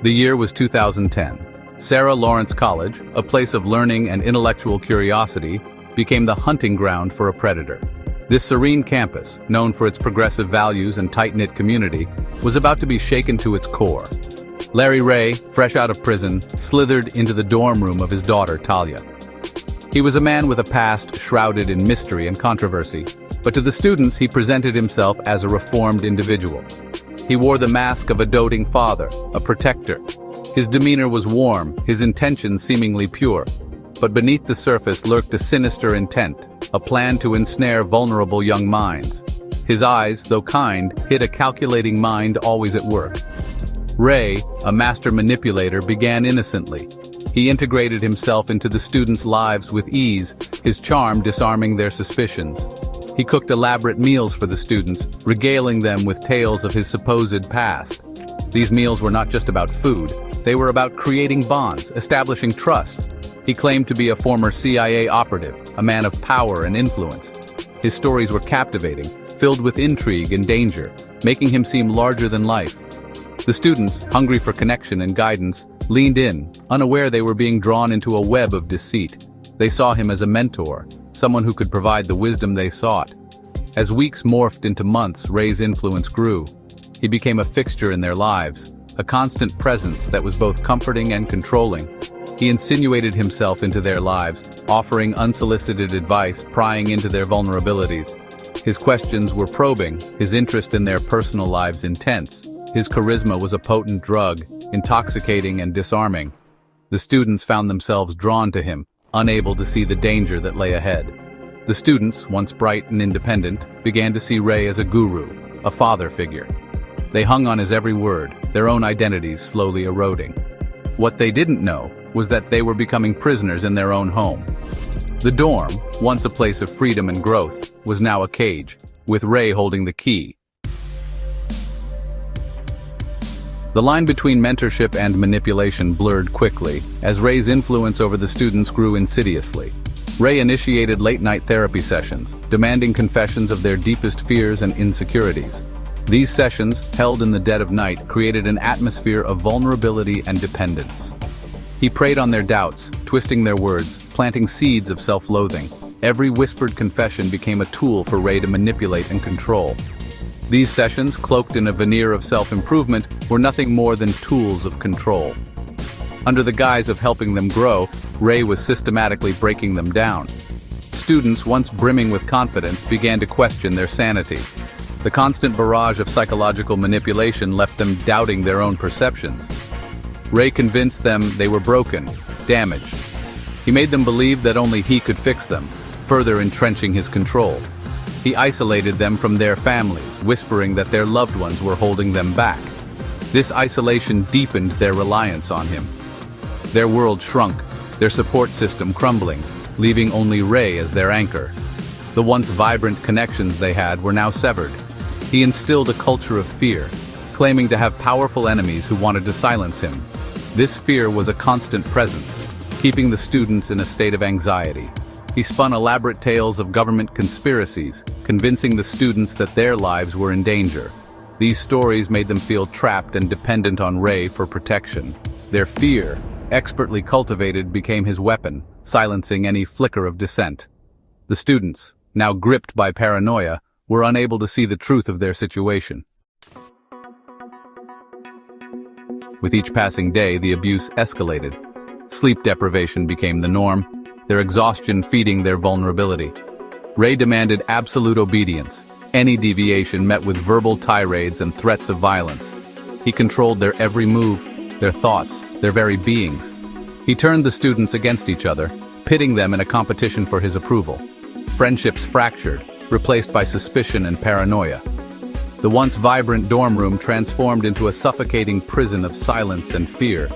The year was 2010. Sarah Lawrence College, a place of learning and intellectual curiosity, became the hunting ground for a predator. This serene campus, known for its progressive values and tight-knit community, was about to be shaken to its core. Larry Ray, fresh out of prison, slithered into the dorm room of his daughter, Talia. He was a man with a past shrouded in mystery and controversy, but to the students he presented himself as a reformed individual. He wore the mask of a doting father, a protector. His demeanor was warm, his intentions seemingly pure. But beneath the surface lurked a sinister intent, a plan to ensnare vulnerable young minds. His eyes, though kind, hid a calculating mind always at work. Ray, a master manipulator, began innocently. He integrated himself into the students' lives with ease, his charm disarming their suspicions. He cooked elaborate meals for the students, regaling them with tales of his supposed past. These meals were not just about food, they were about creating bonds, establishing trust. He claimed to be a former CIA operative, a man of power and influence. His stories were captivating, filled with intrigue and danger, making him seem larger than life. The students, hungry for connection and guidance, leaned in, unaware they were being drawn into a web of deceit. They saw him as a mentor, someone who could provide the wisdom they sought. As weeks morphed into months, Ray's influence grew. He became a fixture in their lives, a constant presence that was both comforting and controlling. He insinuated himself into their lives, offering unsolicited advice, prying into their vulnerabilities. His questions were probing, his interest in their personal lives intense. His charisma was a potent drug, intoxicating and disarming. The students found themselves drawn to him, unable to see the danger that lay ahead. The students, once bright and independent, began to see Ray as a guru, a father figure. They hung on his every word, their own identities slowly eroding. What they didn't know was that they were becoming prisoners in their own home. The dorm, once a place of freedom and growth, was now a cage, with Ray holding the key. The line between mentorship and manipulation blurred quickly, as Ray's influence over the students grew insidiously. Ray initiated late-night therapy sessions, demanding confessions of their deepest fears and insecurities. These sessions, held in the dead of night, created an atmosphere of vulnerability and dependence. He preyed on their doubts, twisting their words, planting seeds of self-loathing. Every whispered confession became a tool for Ray to manipulate and control. These sessions, cloaked in a veneer of self-improvement, were nothing more than tools of control. Under the guise of helping them grow, Ray was systematically breaking them down. Students, once brimming with confidence, began to question their sanity. The constant barrage of psychological manipulation left them doubting their own perceptions. Ray convinced them they were broken, damaged. He made them believe that only he could fix them, further entrenching his control. He isolated them from their families, whispering that their loved ones were holding them back. This isolation deepened their reliance on him. Their world shrunk, their support system crumbling, leaving only Ray as their anchor. The once vibrant connections they had were now severed. He instilled a culture of fear, claiming to have powerful enemies who wanted to silence him. This fear was a constant presence, keeping the students in a state of anxiety. He spun elaborate tales of government conspiracies, convincing the students that their lives were in danger. These stories made them feel trapped and dependent on Ray for protection. Their fear, expertly cultivated, became his weapon, silencing any flicker of dissent. The students, now gripped by paranoia, were unable to see the truth of their situation. With each passing day, the abuse escalated. Sleep deprivation became the norm, their exhaustion feeding their vulnerability. Ray demanded absolute obedience. Any deviation met with verbal tirades and threats of violence. He controlled their every move, their thoughts, their very beings. He turned the students against each other, pitting them in a competition for his approval. Friendships fractured, replaced by suspicion and paranoia. The once vibrant dorm room transformed into a suffocating prison of silence and fear.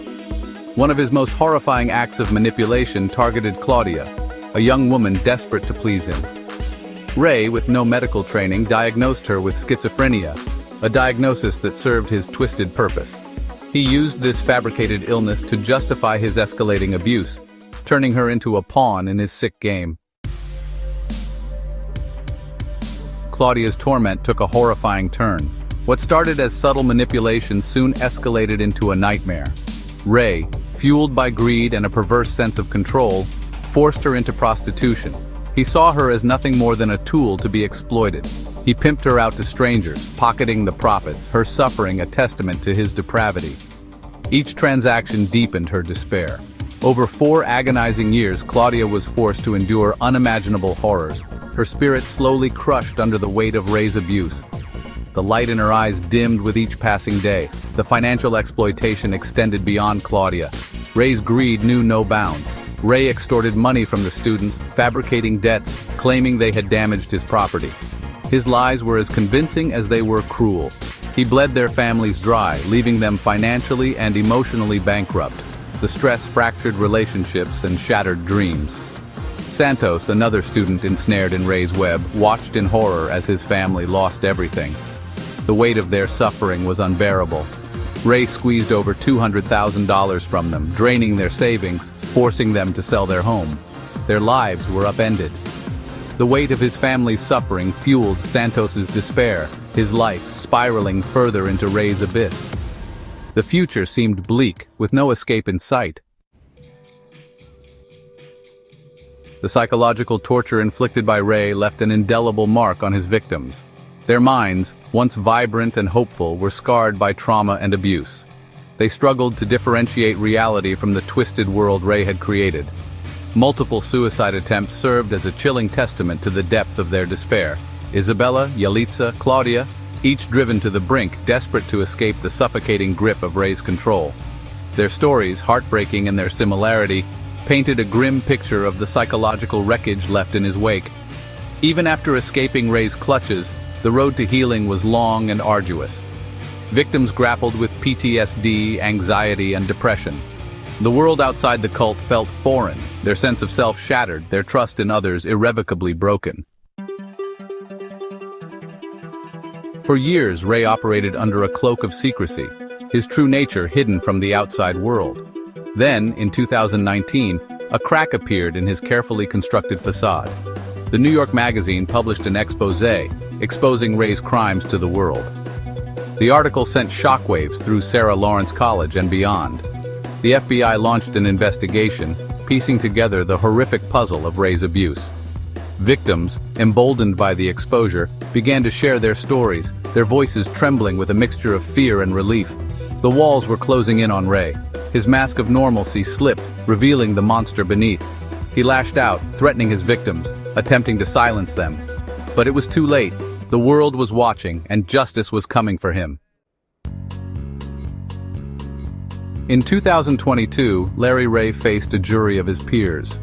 One of his most horrifying acts of manipulation targeted Claudia, a young woman desperate to please him. Ray, with no medical training, diagnosed her with schizophrenia, a diagnosis that served his twisted purpose. He used this fabricated illness to justify his escalating abuse, turning her into a pawn in his sick game. Claudia's torment took a horrifying turn. What started as subtle manipulation soon escalated into a nightmare. Ray, fueled by greed and a perverse sense of control, forced her into prostitution. He saw her as nothing more than a tool to be exploited. He pimped her out to strangers, pocketing the profits, her suffering a testament to his depravity. Each transaction deepened her despair. Over 4 agonizing years, Claudia was forced to endure unimaginable horrors, her spirit slowly crushed under the weight of Ray's abuse. The light in her eyes dimmed with each passing day. The financial exploitation extended beyond Claudia. Ray's greed knew no bounds. Ray extorted money from the students, fabricating debts, claiming they had damaged his property. His lies were as convincing as they were cruel. He bled their families dry, leaving them financially and emotionally bankrupt. The stress fractured relationships and shattered dreams. Santos, another student ensnared in Ray's web, watched in horror as his family lost everything. The weight of their suffering was unbearable. Ray squeezed over $200,000 from them, draining their savings, forcing them to sell their home. Their lives were upended. The weight of his family's suffering fueled Santos's despair, his life spiraling further into Ray's abyss. The future seemed bleak, with no escape in sight. The psychological torture inflicted by Ray left an indelible mark on his victims. Their minds, once vibrant and hopeful, were scarred by trauma and abuse. They struggled to differentiate reality from the twisted world Ray had created. Multiple suicide attempts served as a chilling testament to the depth of their despair. Isabella, Yalitza, Claudia, each driven to the brink, desperate to escape the suffocating grip of Ray's control. Their stories, heartbreaking in their similarity, painted a grim picture of the psychological wreckage left in his wake. Even after escaping Ray's clutches, the road to healing was long and arduous. Victims grappled with PTSD, anxiety, and depression. The world outside the cult felt foreign, their sense of self shattered, their trust in others irrevocably broken. For years, Ray operated under a cloak of secrecy, his true nature hidden from the outside world. Then, in 2019, a crack appeared in his carefully constructed facade. The New York Magazine published an exposé exposing Ray's crimes to the world. The article sent shockwaves through Sarah Lawrence College and beyond. The FBI launched an investigation, piecing together the horrific puzzle of Ray's abuse. Victims, emboldened by the exposure, began to share their stories, their voices trembling with a mixture of fear and relief. The walls were closing in on Ray. His mask of normalcy slipped, revealing the monster beneath. He lashed out, threatening his victims, attempting to silence them. But it was too late. The world was watching, and justice was coming for him. In 2022, Larry Ray faced a jury of his peers.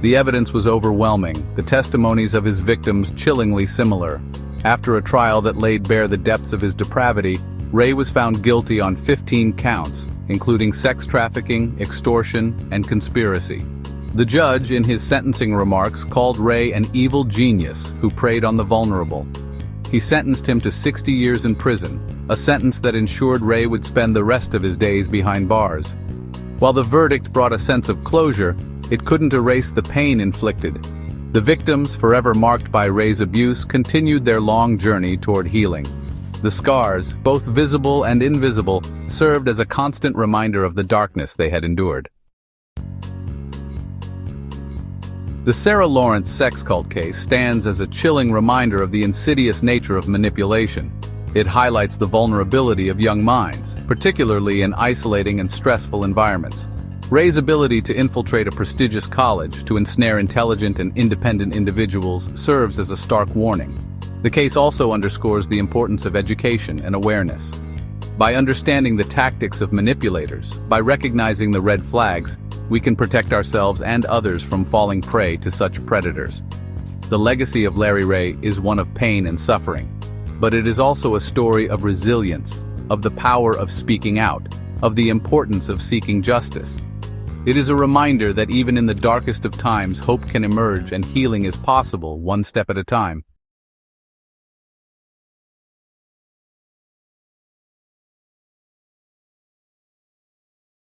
The evidence was overwhelming, the testimonies of his victims chillingly similar. After a trial that laid bare the depths of his depravity, Ray was found guilty on 15 counts, including sex trafficking, extortion, and conspiracy. The judge, in his sentencing remarks, called Ray an evil genius who preyed on the vulnerable. He sentenced him to 60 years in prison, a sentence that ensured Ray would spend the rest of his days behind bars. While the verdict brought a sense of closure, it couldn't erase the pain inflicted. The victims, forever marked by Ray's abuse, continued their long journey toward healing. The scars, both visible and invisible, served as a constant reminder of the darkness they had endured. The Sarah Lawrence sex cult case stands as a chilling reminder of the insidious nature of manipulation. It highlights the vulnerability of young minds, particularly in isolating and stressful environments. Ray's ability to infiltrate a prestigious college to ensnare intelligent and independent individuals serves as a stark warning. The case also underscores the importance of education and awareness. By understanding the tactics of manipulators, by recognizing the red flags, we can protect ourselves and others from falling prey to such predators. The legacy of Larry Ray is one of pain and suffering, but it is also a story of resilience, of the power of speaking out, of the importance of seeking justice. It is a reminder that even in the darkest of times, hope can emerge and healing is possible, one step at a time.